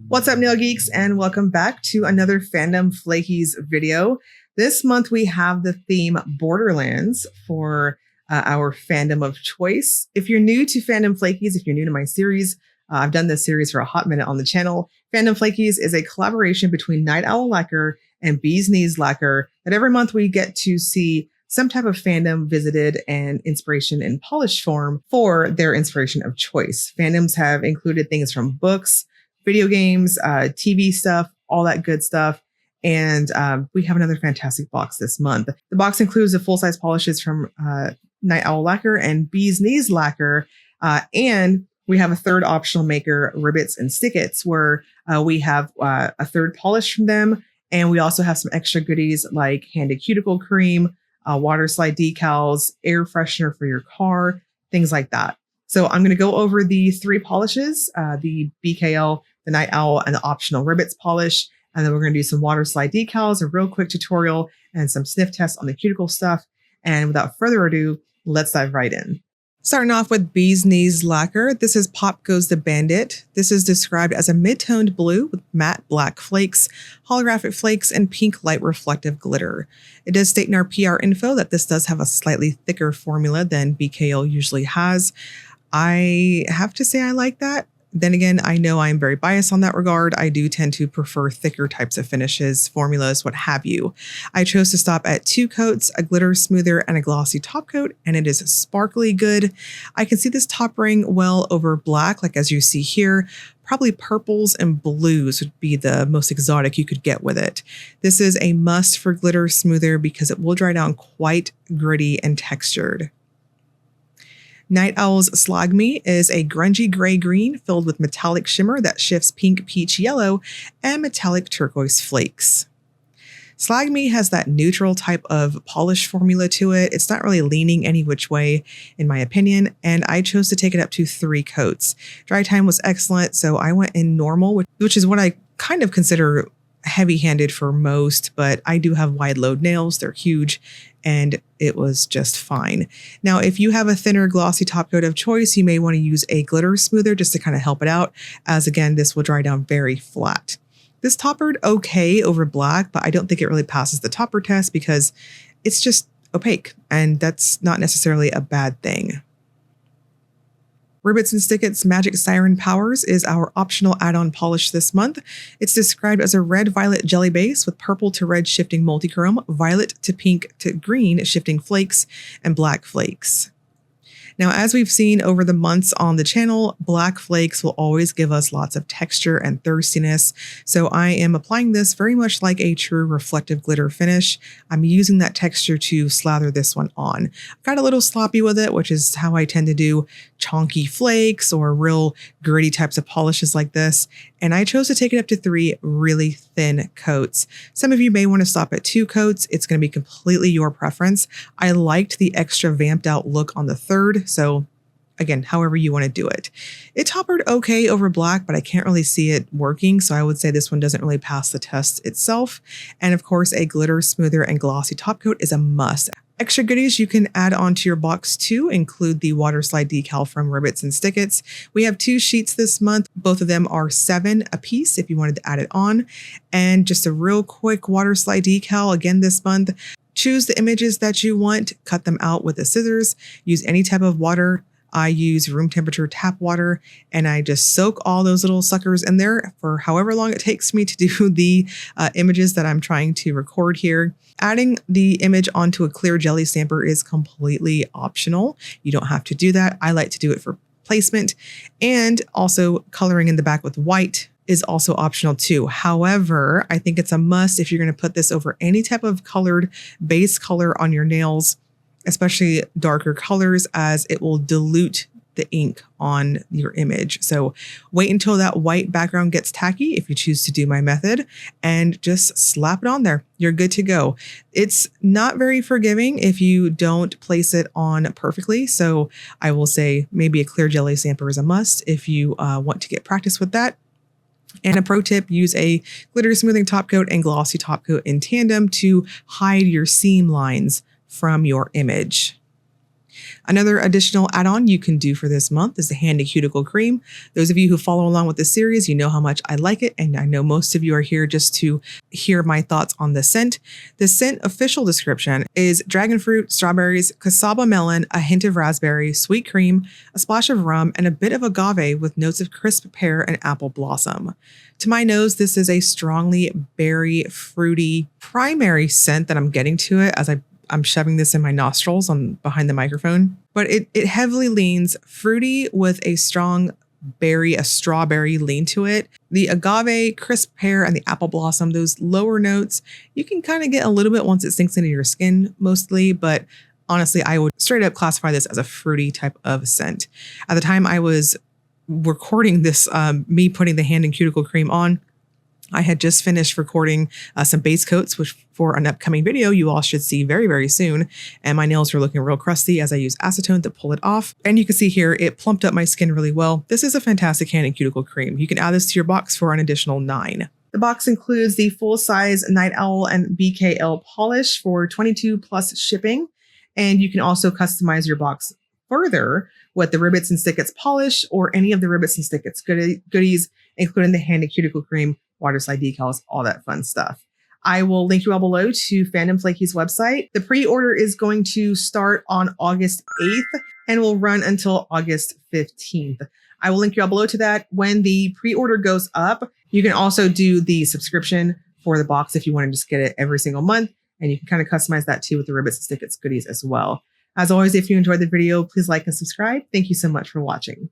What's up, Nail Geeks, and welcome back to another Fandom Flakies video. This month we have the theme Borderlands for our fandom of choice. If you're new to Fandom Flakies, if you're new to my series, I've done this series for a hot minute on the channel. Fandom Flakies is a collaboration between Night Owl Lacquer and Bee's Knees Lacquer, that every month we get to see some type of fandom visited and inspiration in polished form for their inspiration of choice. Fandoms have included things from books, video games, TV stuff, all that good stuff. And we have another fantastic box this month. The box includes the full-size polishes from Night Owl Lacquer and Bee's Knees Lacquer. And we have a third optional maker, Ribbits and Stickits, where we have a third polish from them. And we also have some extra goodies like handed cuticle cream, Waterslide decals, air freshener for your car, things like that. So I'm going to go over the three polishes, the BKL, the Night Owl, and the optional Ribbits polish. And then we're going to do some Waterslide decals, a real quick tutorial, and some sniff tests on the cuticle stuff. And without further ado, let's dive right in. Starting off with Bee's Knees Lacquer, this is Pop Goes the Bandit. This is described as a mid-toned blue with matte black flakes, holographic flakes, and pink light reflective glitter. It does state in our PR info that this does have a slightly thicker formula than BKL usually has. I have to say I like that. Then again, I know I'm very biased on that regard. I do tend to prefer thicker types of finishes, formulas, what have you. I chose to stop at 2 coats, a glitter smoother, and a glossy top coat, and it is sparkly good. I can see this top ring well over black, like as you see here. Probably purples and blues would be the most exotic you could get with it. This is a must for glitter smoother because it will dry down quite gritty and textured. Night Owl's Slag Me is a grungy gray-green filled with metallic shimmer that shifts pink, peach, yellow, and metallic turquoise flakes. Slag Me has that neutral type of polish formula to it. It's not really leaning any which way, in my opinion, and I chose to take it up to 3 coats. Dry time was excellent, so I went in normal, which is what I kind of consider heavy-handed for most, but I do have wide load nails. They're huge, and it was just fine. Now, if you have a thinner glossy top coat of choice, you may want to use a glitter smoother just to kind of help it out, as again, this will dry down very flat. This toppered okay over black, but I don't think it really passes the topper test because it's just opaque, and that's not necessarily a bad thing. Ribbits and Stickits Magic Siren Powers is our optional add-on polish this month. It's described as a red-violet jelly base with purple to red shifting multichrome, violet to pink to green shifting flakes, and black flakes. Now, as we've seen over the months on the channel, black flakes will always give us lots of texture and thirstiness. So I am applying this very much like a true reflective glitter finish. I'm using that texture to slather this one on. I got a little sloppy with it, which is how I tend to do chunky flakes or real gritty types of polishes like this. And I chose to take it up to 3 really thin coats. Some of you may want to stop at 2 coats. It's going to be completely your preference. I liked the extra vamped out look on the third. So again, however you want to do it. It toppered okay over black, but I can't really see it working. So I would say this one doesn't really pass the test itself. And of course, a glitter smoother and glossy top coat is a must. Extra goodies you can add onto your box too include the Waterslide decal from Ribbits and Stickits. We have 2 sheets this month. Both of them are $7 a piece if you wanted to add it on. And just a real quick Waterslide decal again this month. Choose the images that you want, cut them out with the scissors, use any type of water. I use room temperature tap water, and I just soak all those little suckers in there for however long it takes me to do the images that I'm trying to record here. Adding the image onto a clear jelly stamper is completely optional. You don't have to do that. I like to do it for placement, and also coloring in the back with white is also optional too. However, I think it's a must if you're going to put this over any type of colored base color on your nails, especially darker colors, as it will dilute the ink on your image. So wait until that white background gets tacky if you choose to do my method, and just slap it on there. You're good to go. It's not very forgiving if you don't place it on perfectly. So I will say maybe a clear jelly stamper is a must if you want to get practice with that. And a pro tip, use a glitter smoothing top coat and glossy top coat in tandem to hide your seam lines from your image. Another additional add-on you can do for this month is the Handy Cuticle Cream. Those of you who follow along with the series, you know how much I like it, and I know most of you are here just to hear my thoughts on the scent. The scent official description is dragon fruit, strawberries, cassava melon, a hint of raspberry, sweet cream, a splash of rum, and a bit of agave with notes of crisp pear and apple blossom. To my nose, this is a strongly berry, fruity primary scent that I'm getting to it as I'm shoving this in my nostrils on behind the microphone. But it heavily leans fruity with a strong berry, a strawberry lean to it. The agave, crisp pear, and the apple blossom, those lower notes, you can kind of get a little bit once it sinks into your skin mostly, but honestly, I would straight up classify this as a fruity type of scent. At the time I was recording this, me putting the Hand and Cuticle Cream on, I had just finished recording some base coats, which for an upcoming video you all should see very, very soon. And my nails were looking real crusty as I used acetone to pull it off. And you can see here, it plumped up my skin really well. This is a fantastic Hand and Cuticle Cream. You can add this to your box for an additional $9. The box includes the full-size Night Owl and BKL polish for $22 plus shipping. And you can also customize your box further with the Ribbits and Stickits polish or any of the Ribbits and Stickits goodies, including the Hand and Cuticle Cream, Waterslide decals, all that fun stuff. I will link you all below to Fandom Flakies' website. The pre-order is going to start on August 8th and will run until August 15th. I will link you all below to that. When the pre-order goes up, you can also do the subscription for the box if you want to just get it every single month. And you can kind of customize that too with the Ribbits and Stickits goodies as well. As always, if you enjoyed the video, please like and subscribe. Thank you so much for watching.